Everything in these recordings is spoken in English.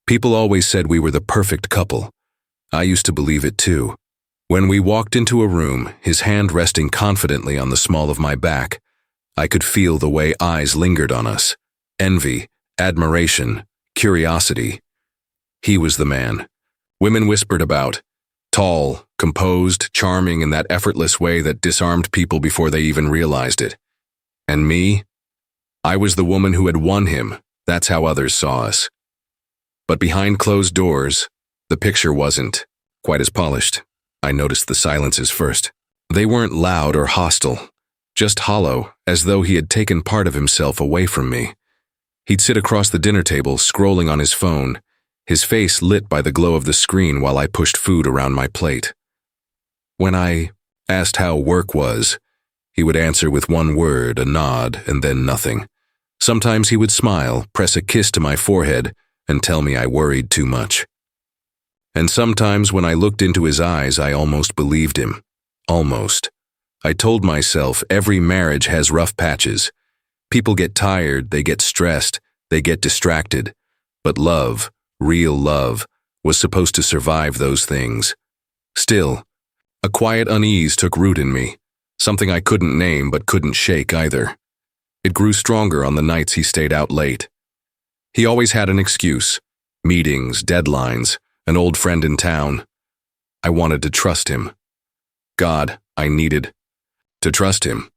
People always said we were the perfect couple. I used to believe it too. When we walked into a room, his hand resting confidently on the small of my back, I could feel the way eyes lingered on us. Envy, admiration, curiosity. He was the man. Women whispered about. Tall, composed, charming in that effortless way that disarmed people before they even realized it. And me? I was the woman who had won him. That's how others saw us. But behind closed doors, the picture wasn't quite as polished. I noticed the silences first. They weren't loud or hostile, just hollow, as though he had taken part of himself away from me. He'd sit across the dinner table, scrolling on his phone, his face lit by the glow of the screen while I pushed food around my plate. When I asked how work was, he would answer with one word, a nod, and then nothing. Sometimes he would smile, press a kiss to my forehead, and tell me I worried too much. And sometimes when I looked into his eyes, I almost believed him. Almost. I told myself every marriage has rough patches. People get tired, they get stressed, they get distracted. But love, real love, was supposed to survive those things. Still, a quiet unease took root in me, something I couldn't name but couldn't shake either. It grew stronger on the nights he stayed out late. He always had an excuse. Meetings, deadlines, an old friend in town. I wanted to trust him. God, I needed to trust him.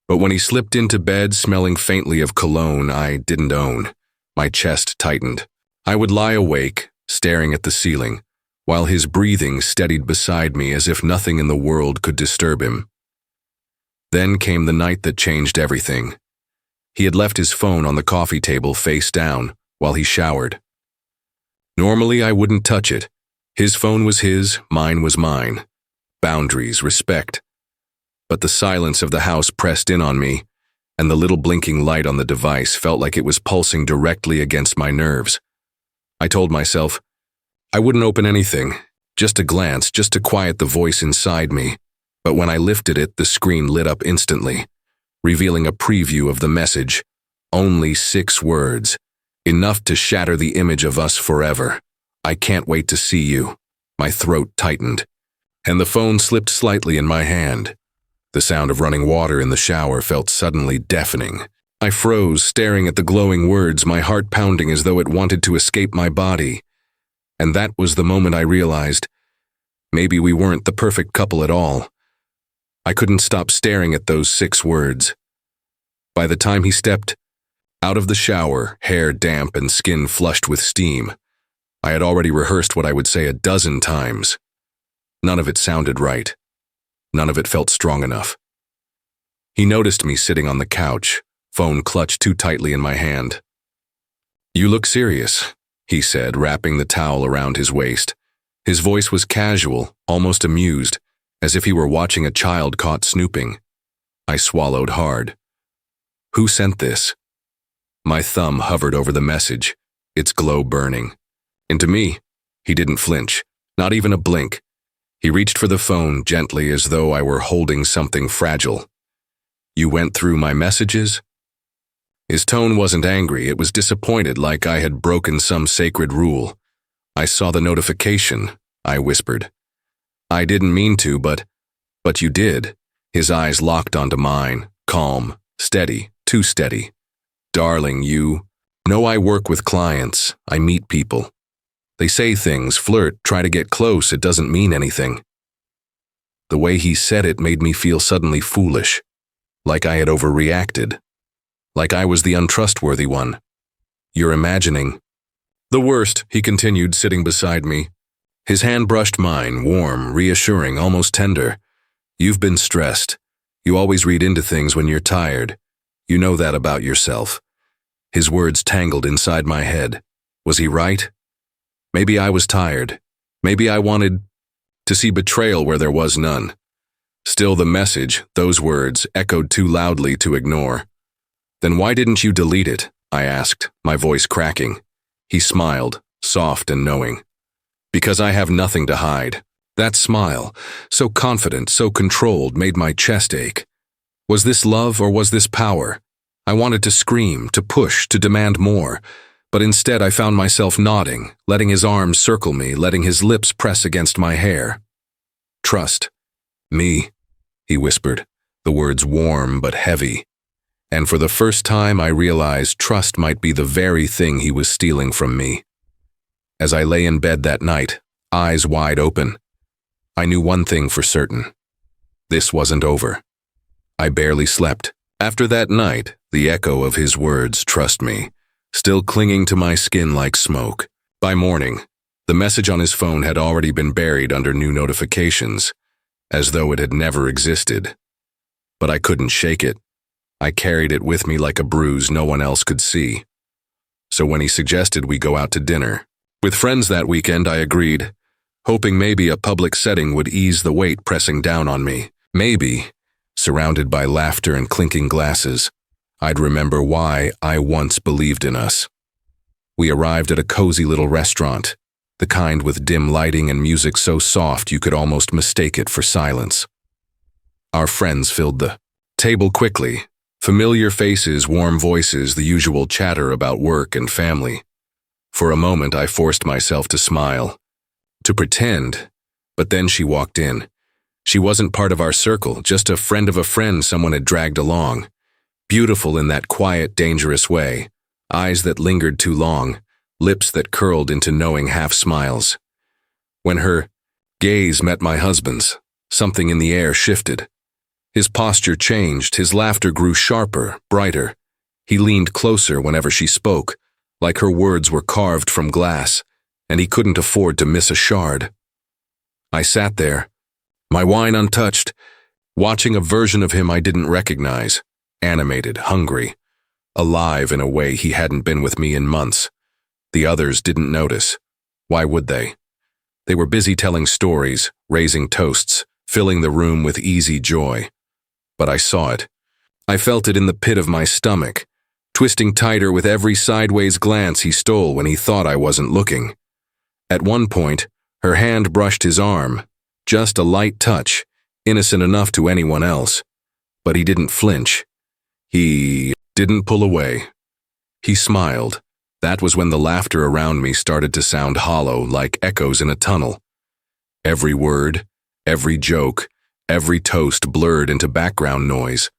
But when he slipped into bed smelling faintly of cologne I didn't own, my chest tightened. I would lie awake, staring at the ceiling, while his breathing steadied beside me as if nothing in the world could disturb him. Then came the night that changed everything. He had left his phone on the coffee table face down while he showered. Normally I wouldn't touch it. His phone was his, mine was mine. Boundaries, respect. But the silence of the house pressed in on me, and the little blinking light on the device felt like it was pulsing directly against my nerves. I told myself, I wouldn't open anything, just a glance, just to quiet the voice inside me. But when I lifted it, the screen lit up instantly, revealing a preview of the message. Only 6 words. Enough to shatter the image of us forever. I can't wait to see you. My throat tightened, and the phone slipped slightly in my hand. The sound of running water in the shower felt suddenly deafening. I froze, staring at the glowing words, my heart pounding as though it wanted to escape my body. And that was the moment I realized, maybe we weren't the perfect couple at all. I couldn't stop staring at those 6 words. By the time he stepped out of the shower, hair damp and skin flushed with steam, I had already rehearsed what I would say a dozen times. None of it sounded right. None of it felt strong enough. He noticed me sitting on the couch, phone clutched too tightly in my hand. You look serious, he said, wrapping the towel around his waist. His voice was casual, almost amused, as if he were watching a child caught snooping. I swallowed hard. Who sent this? My thumb hovered over the message, its glow burning. And to me, he didn't flinch, not even a blink. He reached for the phone gently as though I were holding something fragile. You went through my messages? His tone wasn't angry, it was disappointed, like I had broken some sacred rule. I saw the notification, I whispered. I didn't mean to, but you did. His eyes locked onto mine, calm, steady, too steady. Darling, you know I work with clients, I meet people. They say things, flirt, try to get close, it doesn't mean anything. The way he said it made me feel suddenly foolish, like I had overreacted, like I was the untrustworthy one. You're imagining. The worst, he continued, sitting beside me. His hand brushed mine, warm, reassuring, almost tender. You've been stressed. You always read into things when you're tired. You know that about yourself. His words tangled inside my head. Was he right? Maybe I was tired. Maybe I wanted to see betrayal where there was none. Still, the message, those words, echoed too loudly to ignore. Then why didn't you delete it? I asked, my voice cracking. He smiled, soft and knowing. Because I have nothing to hide. That smile, so confident, so controlled, made my chest ache. Was this love or was this power? I wanted to scream, to push, to demand more, But instead I found myself nodding, letting his arms circle me, letting his lips press against my hair. "Trust me," he whispered, the words warm but heavy. And for the first time I realized trust might be the very thing he was stealing from me. As I lay in bed that night, eyes wide open, I knew one thing for certain. This wasn't over. I barely slept. After that night, the echo of his words, "Trust me," still clinging to my skin like smoke. By morning, the message on his phone had already been buried under new notifications, as though it had never existed. But I couldn't shake it. I carried it with me like a bruise no one else could see. So when he suggested we go out to dinner with friends that weekend, I agreed, hoping maybe a public setting would ease the weight pressing down on me. Maybe, surrounded by laughter and clinking glasses, I'd remember why I once believed in us. We arrived at a cozy little restaurant, the kind with dim lighting and music so soft you could almost mistake it for silence. Our friends filled the table quickly, familiar faces, warm voices, the usual chatter about work and family. For a moment I forced myself to smile, to pretend, but then she walked in. She wasn't part of our circle, just a friend of a friend someone had dragged along. Beautiful in that quiet, dangerous way, eyes that lingered too long, lips that curled into knowing half-smiles. When her gaze met my husband's, something in the air shifted. His posture changed, his laughter grew sharper, brighter. He leaned closer whenever she spoke, like her words were carved from glass, and he couldn't afford to miss a shard. I sat there, my wine untouched, watching a version of him I didn't recognize, animated, hungry, alive in a way he hadn't been with me in months. The others didn't notice. Why would they? They were busy telling stories, raising toasts, filling the room with easy joy. But I saw it. I felt it in the pit of my stomach, twisting tighter with every sideways glance he stole when he thought I wasn't looking. At one point, her hand brushed his arm, just a light touch, innocent enough to anyone else. But he didn't flinch. He didn't pull away. He smiled. That was when the laughter around me started to sound hollow, like echoes in a tunnel. Every word, every joke, every toast blurred into background noise.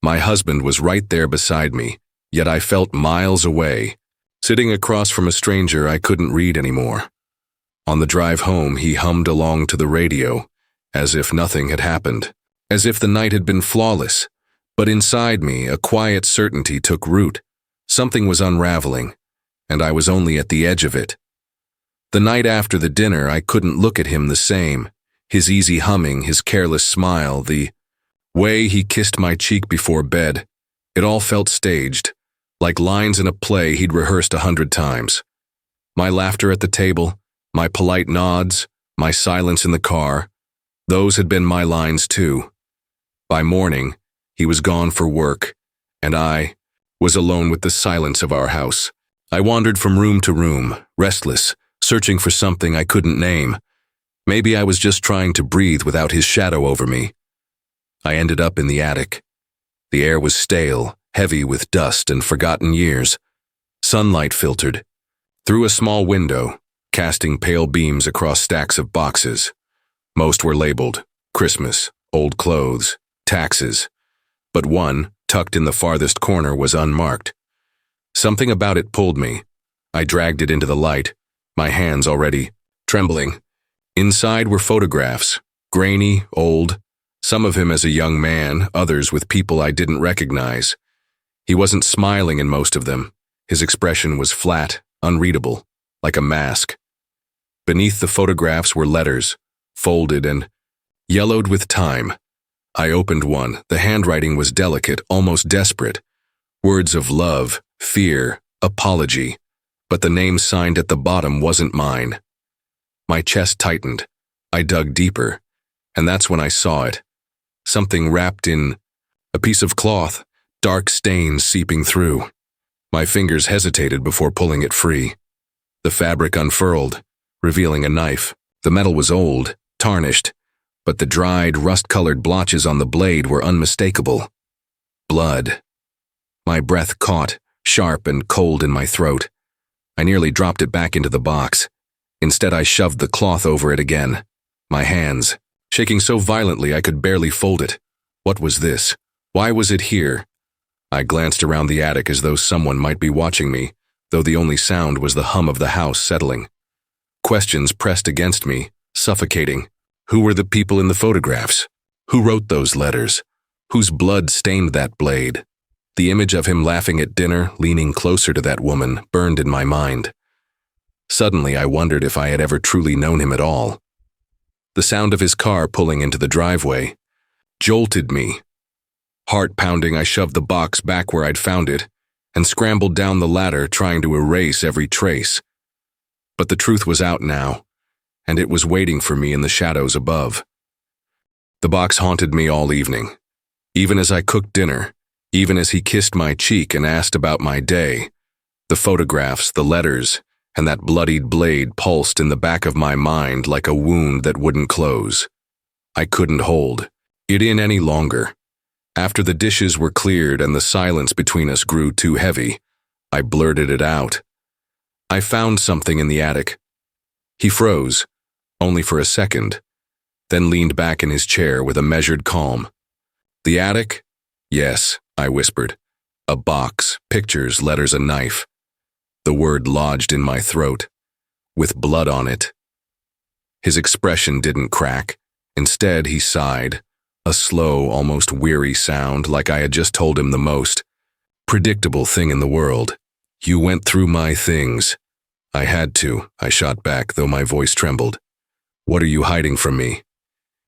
My husband was right there beside me, yet I felt miles away. Sitting across from a stranger I couldn't read anymore. On the drive home, he hummed along to the radio, as if nothing had happened, as if the night had been flawless. But inside me, a quiet certainty took root. Something was unraveling, and I was only at the edge of it. The night after the dinner, I couldn't look at him the same. His easy humming, his careless smile, the way he kissed my cheek before bed, it all felt staged, like lines in a play he'd rehearsed 100 times. My laughter at the table, my polite nods, my silence in the car, those had been my lines too. By morning, he was gone for work, and I was alone with the silence of our house. I wandered from room to room, restless, searching for something I couldn't name. Maybe I was just trying to breathe without his shadow over me. I ended up in the attic. The air was stale, heavy with dust and forgotten years. Sunlight filtered through a small window, casting pale beams across stacks of boxes. Most were labeled Christmas, old clothes, taxes. But one, tucked in the farthest corner, was unmarked. Something about it pulled me. I dragged it into the light, my hands already trembling. Inside were photographs, grainy, old, some of him as a young man, others with people I didn't recognize. He wasn't smiling in most of them. His expression was flat, unreadable, like a mask. Beneath the photographs were letters, folded and yellowed with time. I opened one. The handwriting was delicate, almost desperate. Words of love, fear, apology. But the name signed at the bottom wasn't mine. My chest tightened. I dug deeper. And that's when I saw it. Something wrapped in a piece of cloth, dark stains seeping through. My fingers hesitated before pulling it free. The fabric unfurled, revealing a knife. The metal was old, tarnished, but the dried, rust-colored blotches on the blade were unmistakable. Blood. My breath caught, sharp and cold in my throat. I nearly dropped it back into the box. Instead, I shoved the cloth over it again. My hands, shaking so violently I could barely fold it. What was this? Why was it here? I glanced around the attic as though someone might be watching me, though the only sound was the hum of the house settling. Questions pressed against me, suffocating. Who were the people in the photographs? Who wrote those letters? Whose blood stained that blade? The image of him laughing at dinner, leaning closer to that woman, burned in my mind. Suddenly, I wondered if I had ever truly known him at all. The sound of his car pulling into the driveway jolted me. Heart pounding, I shoved the box back where I'd found it and scrambled down the ladder, trying to erase every trace. But the truth was out now, and it was waiting for me in the shadows above. The box haunted me all evening. Even as I cooked dinner, even as he kissed my cheek and asked about my day, the photographs, the letters, and that bloodied blade pulsed in the back of my mind like a wound that wouldn't close. I couldn't hold it in any longer. After the dishes were cleared and the silence between us grew too heavy, I blurted it out. I found something in the attic. He froze, only for a second, then leaned back in his chair with a measured calm. The attic? Yes, I whispered. A box, pictures, letters, a knife. The word lodged in my throat, with blood on it. His expression didn't crack. Instead, he sighed, a slow, almost weary sound, like I had just told him the most predictable thing in the world. You went through my things. I had to, I shot back, though my voice trembled. What are you hiding from me?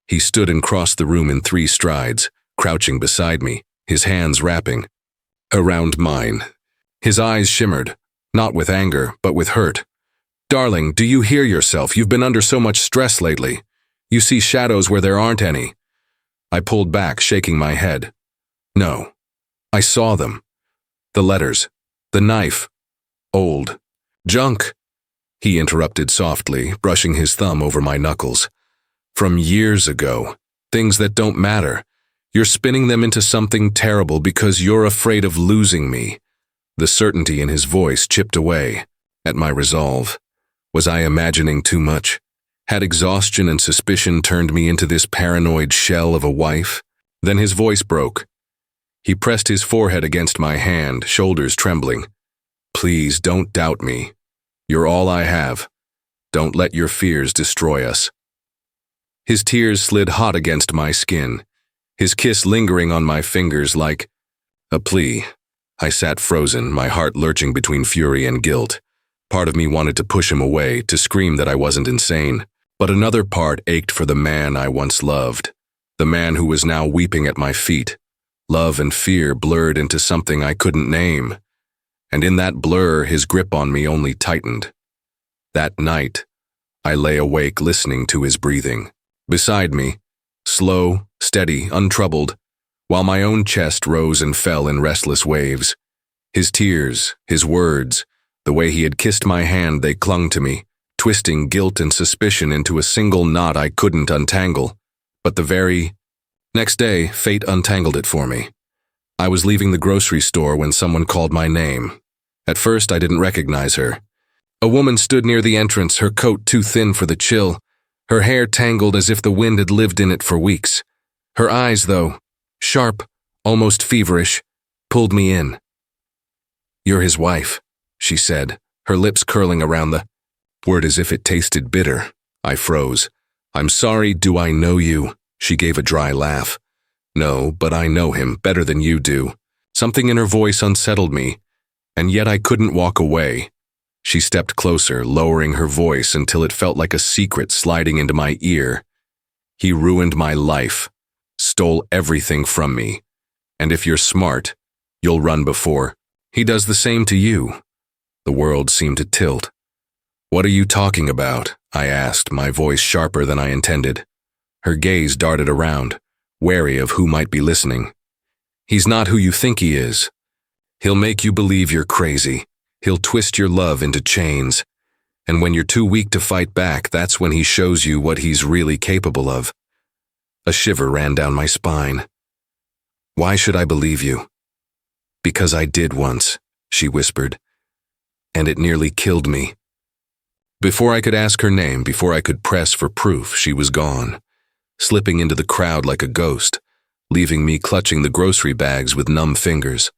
He stood and crossed the room in 3 strides, crouching beside me, his hands wrapping around mine. His eyes shimmered, not with anger, but with hurt. Darling, do you hear yourself? You've been under so much stress lately. You see shadows where there aren't any. I pulled back, shaking my head. No, I saw them. The letters, the knife, old junk. He interrupted softly, brushing his thumb over my knuckles. From years ago, things that don't matter. You're spinning them into something terrible because you're afraid of losing me. The certainty in his voice chipped away at my resolve. Was I imagining too much? Had exhaustion and suspicion turned me into this paranoid shell of a wife? Then his voice broke. He pressed his forehead against my hand, shoulders trembling. Please don't doubt me. You're all I have. Don't let your fears destroy us. His tears slid hot against my skin, his kiss lingering on my fingers like a plea. I sat frozen, my heart lurching between fury and guilt. Part of me wanted to push him away, to scream that I wasn't insane, but another part ached for the man I once loved, the man who was now weeping at my feet. Love and fear blurred into something I couldn't name, and in that blur his grip on me only tightened. That night, I lay awake listening to his breathing. Beside me, slow, steady, untroubled, while my own chest rose and fell in restless waves. His tears, his words, the way he had kissed my hand, they clung to me, twisting guilt and suspicion into a single knot I couldn't untangle. But the very next day, fate untangled it for me. I was leaving the grocery store when someone called my name. At first, I didn't recognize her. A woman stood near the entrance, her coat too thin for the chill, her hair tangled as if the wind had lived in it for weeks. Her eyes, though, sharp, almost feverish, pulled me in. "You're his wife," she said, her lips curling around the word as if it tasted bitter. I froze. "I'm sorry, do I know you?" She gave a dry laugh. "No, but I know him better than you do." Something in her voice unsettled me, and yet I couldn't walk away. She stepped closer, lowering her voice until it felt like a secret sliding into my ear. "He ruined my life, stole everything from me, and if you're smart, you'll run before he does the same to you." The world seemed to tilt. "What are you talking about?" I asked, my voice sharper than I intended. Her gaze darted around, wary of who might be listening. "He's not who you think he is. He'll make you believe you're crazy. He'll twist your love into chains. And when you're too weak to fight back, that's when he shows you what he's really capable of." A shiver ran down my spine. "Why should I believe you?" "Because I did once," she whispered. and it nearly killed me. Before I could ask her name, before I could press for proof, she was gone, slipping into the crowd like a ghost, leaving me clutching the grocery bags with numb fingers.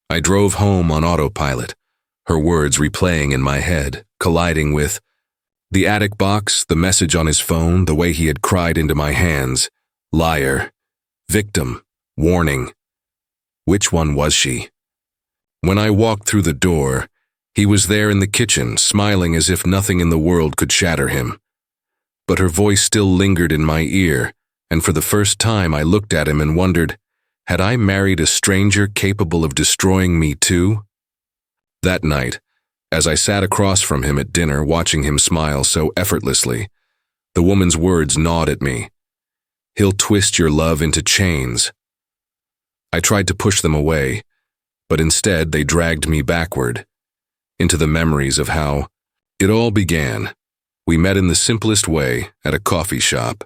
I drove home on autopilot, her words replaying in my head, colliding with the attic box, the message on his phone, the way he had cried into my hands. Liar. Victim. Warning. Which one was she? When I walked through the door, he was there in the kitchen, smiling as if nothing in the world could shatter him. But her voice still lingered in my ear, and for the first time I looked at him and wondered, had I married a stranger capable of destroying me too? That night, as I sat across from him at dinner watching him smile so effortlessly, the woman's words gnawed at me. He'll twist your love into chains. I tried to push them away, but instead they dragged me backward, into the memories of how it all began. We met in the simplest way, at a coffee shop.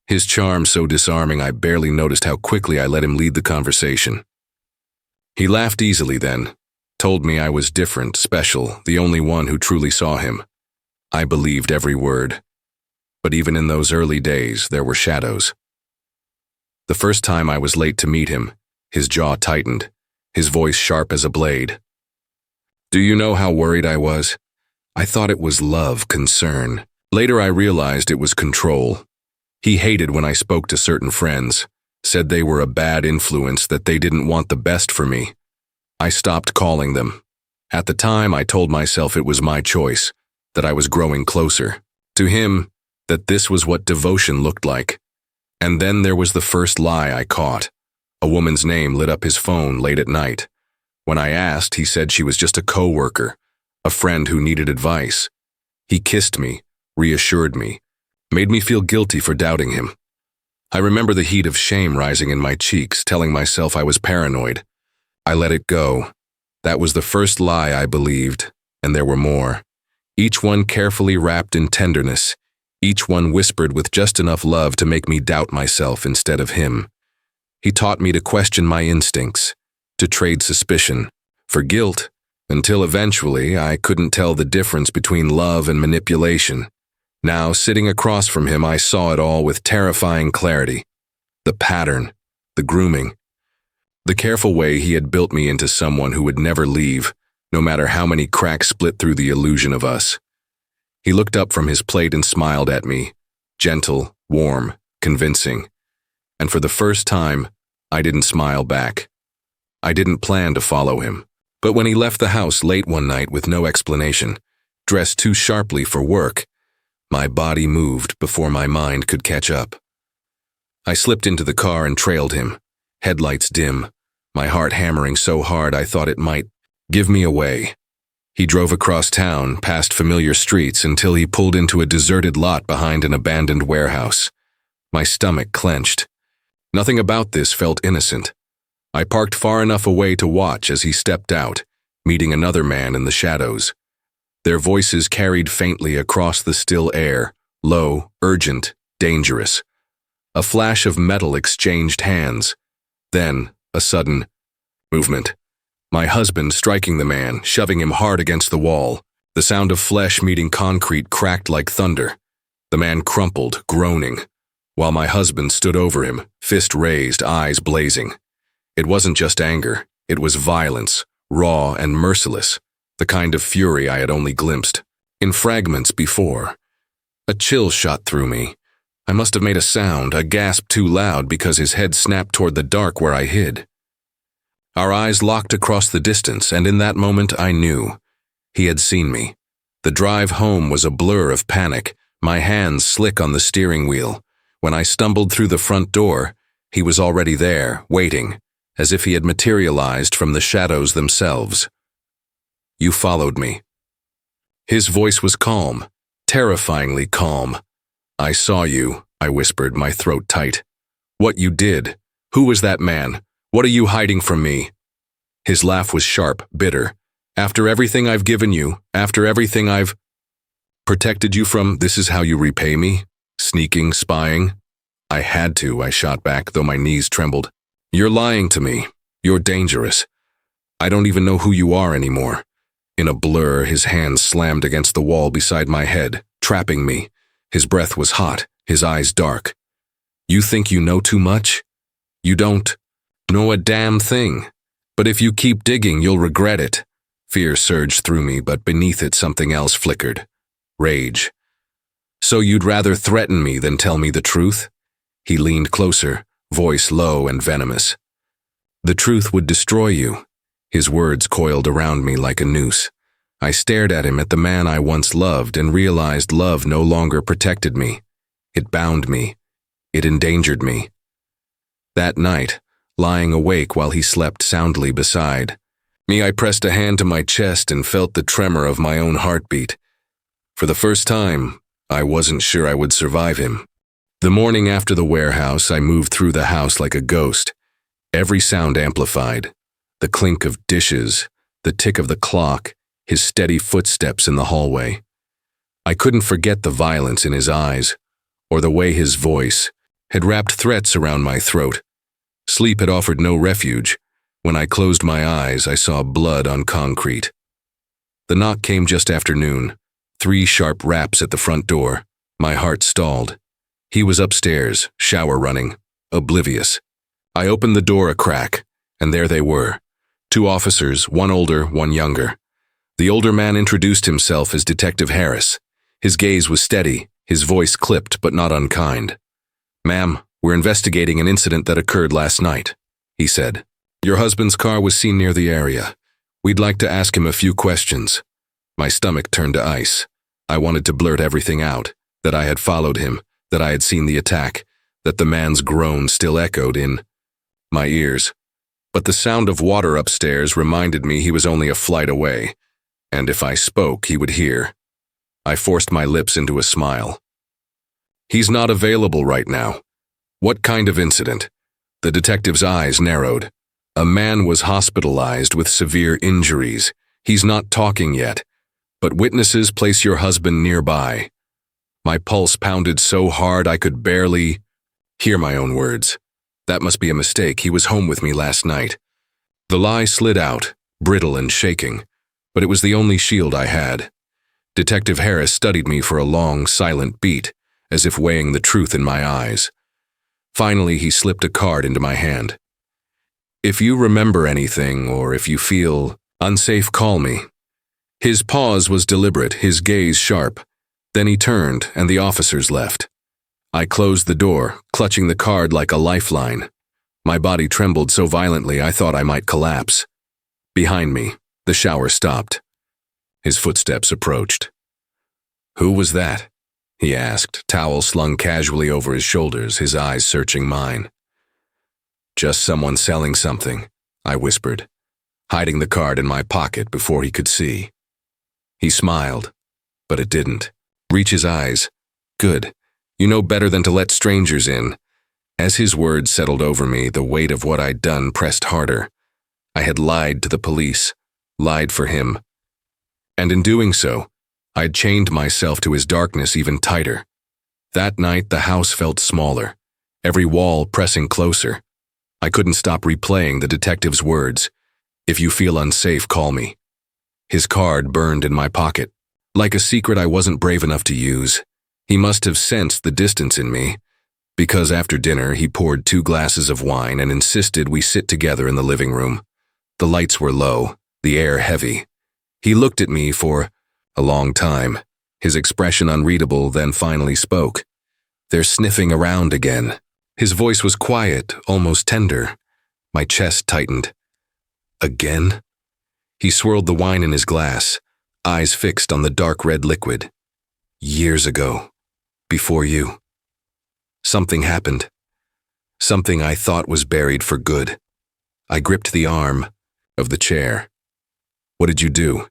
His charm so disarming I barely noticed how quickly I let him lead the conversation. He laughed easily then, told me I was different, special, the only one who truly saw him. I believed every word. But even in those early days, there were shadows. The first time I was late to meet him, his jaw tightened, his voice sharp as a blade. Do you know how worried I was? I thought it was love, concern. Later I realized it was control. He hated when I spoke to certain friends, said they were a bad influence, that they didn't want the best for me. I stopped calling them. At the time, I told myself it was my choice, that I was growing closer. To him, that this was what devotion looked like. And then there was the first lie I caught. A woman's name lit up his phone late at night. When I asked, he said she was just a coworker, a friend who needed advice. He kissed me, reassured me, made me feel guilty for doubting him. I remember the heat of shame rising in my cheeks, telling myself I was paranoid. I let it go. That was the first lie I believed, and there were more. Each one carefully wrapped in tenderness, each one whispered with just enough love to make me doubt myself instead of him. He taught me to question my instincts, to trade suspicion for guilt, until eventually I couldn't tell the difference between love and manipulation. Now, sitting across from him, I saw it all with terrifying clarity. The pattern, the grooming, the careful way he had built me into someone who would never leave, no matter how many cracks split through the illusion of us. He looked up from his plate and smiled at me, gentle, warm, convincing. And for the first time, I didn't smile back. I didn't plan to follow him. But when he left the house late one night with no explanation, dressed too sharply for work, my body moved before my mind could catch up. I slipped into the car and trailed him, headlights dim, my heart hammering so hard I thought it might give me away. He drove across town, past familiar streets, until he pulled into a deserted lot behind an abandoned warehouse. My stomach clenched. Nothing about this felt innocent. I parked far enough away to watch as he stepped out, meeting another man in the shadows. Their voices carried faintly across the still air, low, urgent, dangerous. A flash of metal exchanged hands. Then, a sudden movement. My husband striking the man, shoving him hard against the wall. The sound of flesh meeting concrete cracked like thunder. The man crumpled, groaning, while my husband stood over him, fist raised, eyes blazing. It wasn't just anger, it was violence, raw and merciless, the kind of fury I had only glimpsed in fragments before. A chill shot through me. I must have made a sound, a gasp too loud, because his head snapped toward the dark where I hid. Our eyes locked across the distance, and in that moment I knew. He had seen me. The drive home was a blur of panic, my hands slick on the steering wheel. When I stumbled through the front door, he was already there, waiting, as if he had materialized from the shadows themselves. You followed me. His voice was calm, terrifyingly calm. I saw you, I whispered, my throat tight. What you did. Who was that man? What are you hiding from me? His laugh was sharp, bitter. After everything I've given you, after everything I've protected you from, this is how you repay me? Sneaking, spying? I had to, I shot back, though my knees trembled. You're lying to me. You're dangerous. I don't even know who you are anymore. In a blur, his hand slammed against the wall beside my head, trapping me. His breath was hot, his eyes dark. You think you know too much? You don't know a damn thing. But if you keep digging, you'll regret it. Fear surged through me, but beneath it something else flickered. Rage. So you'd rather threaten me than tell me the truth? He leaned closer, voice low and venomous. The truth would destroy you. His words coiled around me like a noose. I stared at him, at the man I once loved, and realized love no longer protected me. It bound me. It endangered me. That night, lying awake while he slept soundly beside me, I pressed a hand to my chest and felt the tremor of my own heartbeat. For the first time, I wasn't sure I would survive him. The morning after the warehouse, I moved through the house like a ghost. Every sound amplified. The clink of dishes, the tick of the clock, his steady footsteps in the hallway. I couldn't forget the violence in his eyes, or the way his voice had wrapped threats around my throat. Sleep had offered no refuge. When I closed my eyes, I saw blood on concrete. The knock came just after noon. 3 sharp raps at the front door. My heart stalled. He was upstairs, shower running, oblivious. I opened the door a crack, and there they were. 2 officers, one older, one younger. The older man introduced himself as Detective Harris. His gaze was steady, his voice clipped but not unkind. "Ma'am, we're investigating an incident that occurred last night," he said. "Your husband's car was seen near the area. We'd like to ask him a few questions." My stomach turned to ice. I wanted to blurt everything out, that I had followed him, that I had seen the attack, that the man's groan still echoed in my ears. But the sound of water upstairs reminded me he was only a flight away, and if I spoke, he would hear. I forced my lips into a smile. "He's not available right now." "What kind of incident?" The detective's eyes narrowed. "A man was hospitalized with severe injuries. He's not talking yet, but witnesses place your husband nearby." My pulse pounded so hard I could barely hear my own words. That must be a mistake. He was home with me last night. The lie slid out, brittle and shaking, but it was the only shield I had. Detective Harris studied me for a long, silent beat, as if weighing the truth in my eyes. Finally, he slipped a card into my hand. "If you remember anything, or if you feel unsafe, call me." His pause was deliberate, his gaze sharp. Then he turned, and the officers left. I closed the door, clutching the card like a lifeline. My body trembled so violently I thought I might collapse. Behind me, the shower stopped. His footsteps approached. "Who was that?" he asked, towel slung casually over his shoulders, his eyes searching mine. "Just someone selling something," I whispered, hiding the card in my pocket before he could see. He smiled, but it didn't. "Reach his eyes. Good. You know better than to let strangers in." As his words settled over me, the weight of what I'd done pressed harder. I had lied to the police, lied for him. And in doing so, I'd chained myself to his darkness even tighter. That night, the house felt smaller, every wall pressing closer. I couldn't stop replaying the detective's words. "If you feel unsafe, call me." His card burned in my pocket, like a secret I wasn't brave enough to use. He must have sensed the distance in me, because after dinner he poured 2 glasses of wine and insisted we sit together in the living room. The lights were low, the air heavy. He looked at me for a long time, his expression unreadable, then finally spoke. "They're sniffing around again." His voice was quiet, almost tender. My chest tightened. "Again?" He swirled the wine in his glass, eyes fixed on the dark red liquid. "Years ago, before you. Something happened. Something I thought was buried for good." I gripped the arm of the chair. "What did you do?"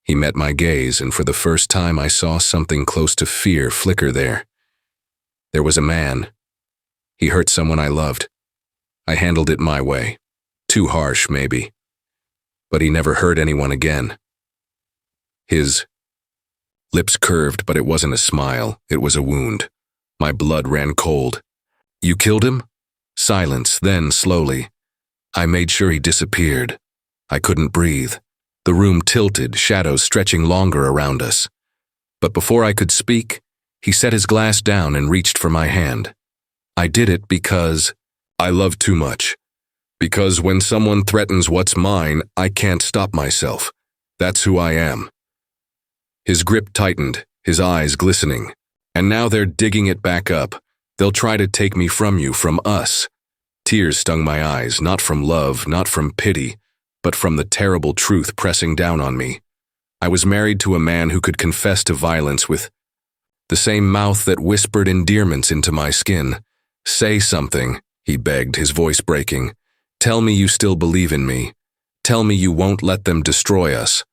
He met my gaze, and for the first time I saw something close to fear flicker there. There was a man. He hurt someone I loved. I handled it my way. Too harsh, maybe. But he never hurt anyone again. His lips curved, but it wasn't a smile, it was a wound. My blood ran cold. "You killed him?" Silence, then slowly. "I made sure he disappeared. I couldn't breathe. The room tilted, shadows stretching longer around us. But before I could speak, he set his glass down and reached for my hand. I did it because I love too much. Because when someone threatens what's mine, I can't stop myself. That's who I am. His grip tightened, his eyes glistening. And now they're digging it back up. They'll try to take me from you, from us. Tears stung my eyes, not from love, not from pity, but from the terrible truth pressing down on me. I was married to a man who could confess to violence with the same mouth that whispered endearments into my skin. Say something, he begged, his voice breaking. Tell me you still believe in me. Tell me you won't let them destroy us.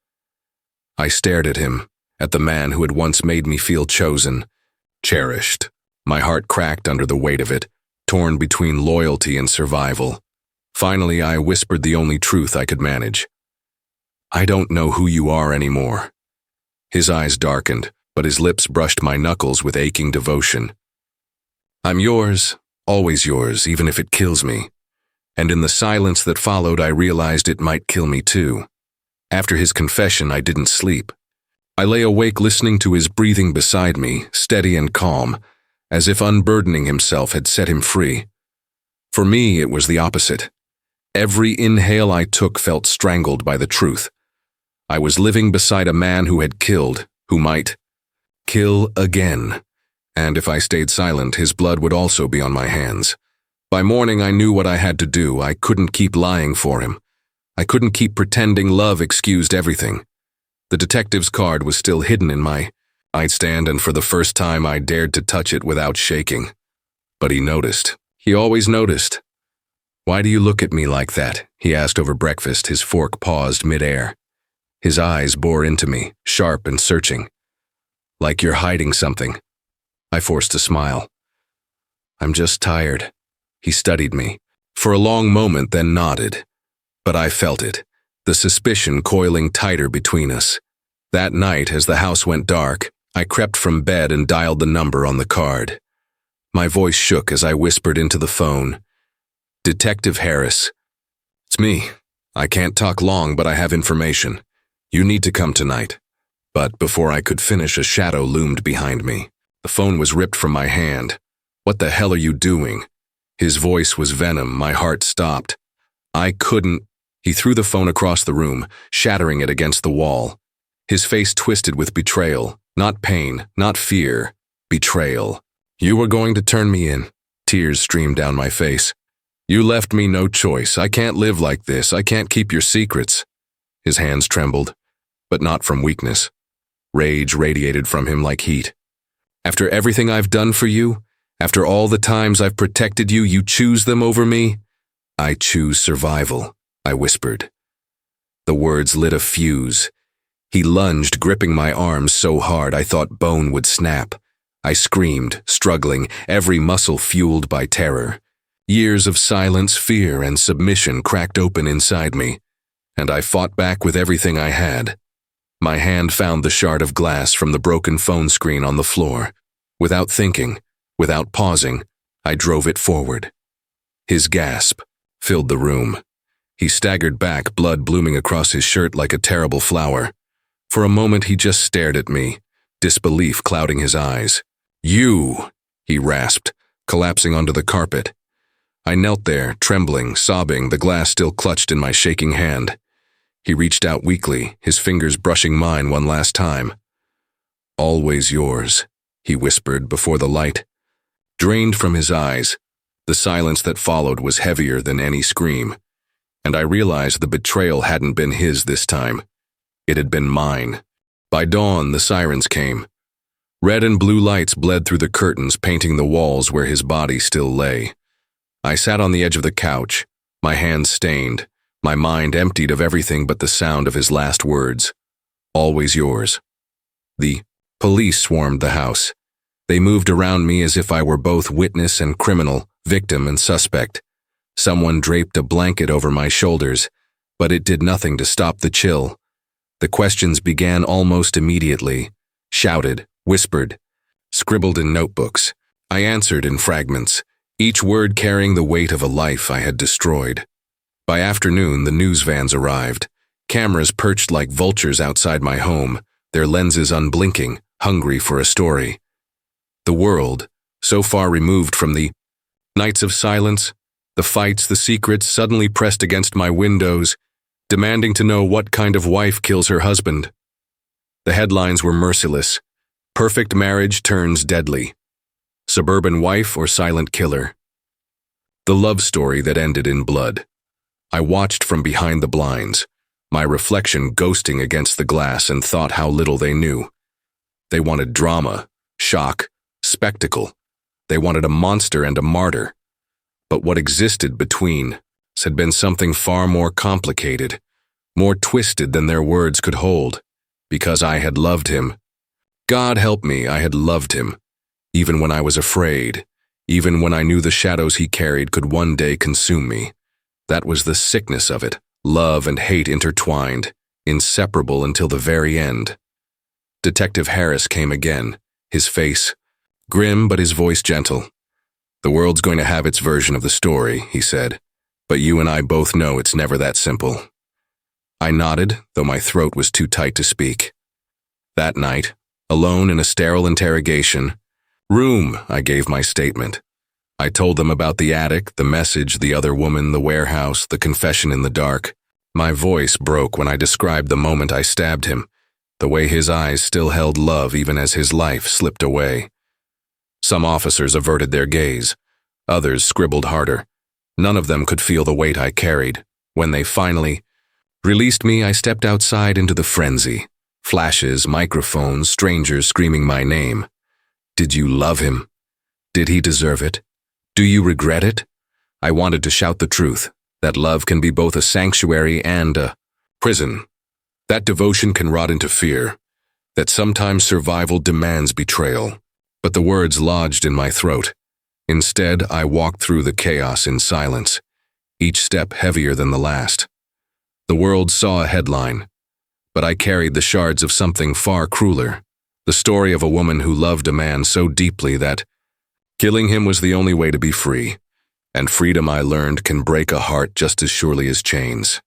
I stared at him, at the man who had once made me feel chosen, cherished. My heart cracked under the weight of it, torn between loyalty and survival. Finally, I whispered the only truth I could manage. I don't know who you are anymore. His eyes darkened, but his lips brushed my knuckles with aching devotion. I'm yours, always yours, even if it kills me. And in the silence that followed, I realized it might kill me too. After his confession, I didn't sleep. I lay awake listening to his breathing beside me, steady and calm, as if unburdening himself had set him free. For me, it was the opposite. Every inhale I took felt strangled by the truth. I was living beside a man who had killed, who might kill again. And if I stayed silent, his blood would also be on my hands. By morning, I knew what I had to do. I couldn't keep lying for him. I couldn't keep pretending love excused everything. The detective's card was still hidden in my nightstand, and for the first time I dared to touch it without shaking. But he noticed. He always noticed. Why do you look at me like that? He asked over breakfast, his fork paused mid-air. His eyes bore into me, sharp and searching. Like you're hiding something. I forced a smile. I'm just tired. He studied me. For a long moment, then nodded. But I felt it, the suspicion coiling tighter between us. That night, as the house went dark, I crept from bed and dialed the number on the card. My voice shook as I whispered into the phone. Detective Harris. It's me. I can't talk long, but I have information. You need to come tonight. But before I could finish, a shadow loomed behind me. The phone was ripped from my hand. What the hell are you doing? His voice was venom. My heart stopped. I couldn't. He threw the phone across the room, shattering it against the wall. His face twisted with betrayal. Not pain, not fear. Betrayal. You were going to turn me in. Tears streamed down my face. You left me no choice. I can't live like this. I can't keep your secrets. His hands trembled, but not from weakness. Rage radiated from him like heat. After everything I've done for you, after all the times I've protected you, you choose them over me? I choose survival, I whispered. The words lit a fuse. He lunged, gripping my arms so hard I thought bone would snap. I screamed, struggling, every muscle fueled by terror. Years of silence, fear, and submission cracked open inside me, and I fought back with everything I had. My hand found the shard of glass from the broken phone screen on the floor. Without thinking, without pausing, I drove it forward. His gasp filled the room. He staggered back, blood blooming across his shirt like a terrible flower. For a moment he just stared at me, disbelief clouding his eyes. You, he rasped, collapsing onto the carpet. I knelt there, trembling, sobbing, the glass still clutched in my shaking hand. He reached out weakly, his fingers brushing mine one last time. Always yours, he whispered before the light. Drained from his eyes, the silence that followed was heavier than any scream, and I realized the betrayal hadn't been his this time. It had been mine. By dawn, the sirens came. Red and blue lights bled through the curtains, painting the walls where his body still lay. I sat on the edge of the couch, my hands stained, my mind emptied of everything but the sound of his last words. Always yours. The police swarmed the house. They moved around me as if I were both witness and criminal, victim and suspect. Someone draped a blanket over my shoulders, but it did nothing to stop the chill. The questions began almost immediately. Shouted, whispered, scribbled in notebooks. I answered in fragments, each word carrying the weight of a life I had destroyed. By afternoon, the news vans arrived. Cameras perched like vultures outside my home, their lenses unblinking, hungry for a story. The world, so far removed from the nights of silence, the fights, the secrets, suddenly pressed against my windows, demanding to know what kind of wife kills her husband. The headlines were merciless. Perfect marriage turns deadly. Suburban wife or silent killer. The love story that ended in blood. I watched from behind the blinds, my reflection ghosting against the glass, and thought how little they knew. They wanted drama, shock, spectacle. They wanted a monster and a martyr. But what existed between had been something far more complicated, more twisted than their words could hold, because I had loved him. God help me, I had loved him, even when I was afraid, even when I knew the shadows he carried could one day consume me. That was the sickness of it, love and hate intertwined, inseparable until the very end. Detective Harris came again, his face grim but his voice gentle. The world's going to have its version of the story, he said, but you and I both know it's never that simple. I nodded, though my throat was too tight to speak. That night, alone in a sterile interrogation room, I gave my statement. I told them about the attic, the message, the other woman, the warehouse, the confession in the dark. My voice broke when I described the moment I stabbed him, the way his eyes still held love even as his life slipped away. Some officers averted their gaze. Others scribbled harder. None of them could feel the weight I carried. When they finally released me, I stepped outside into the frenzy. Flashes, microphones, strangers screaming my name. Did you love him? Did he deserve it? Do you regret it? I wanted to shout the truth, that love can be both a sanctuary and a prison. That devotion can rot into fear. That sometimes survival demands betrayal. But the words lodged in my throat. Instead, I walked through the chaos in silence, each step heavier than the last. The world saw a headline, but I carried the shards of something far crueler, the story of a woman who loved a man so deeply that killing him was the only way to be free, and freedom, I learned, can break a heart just as surely as chains.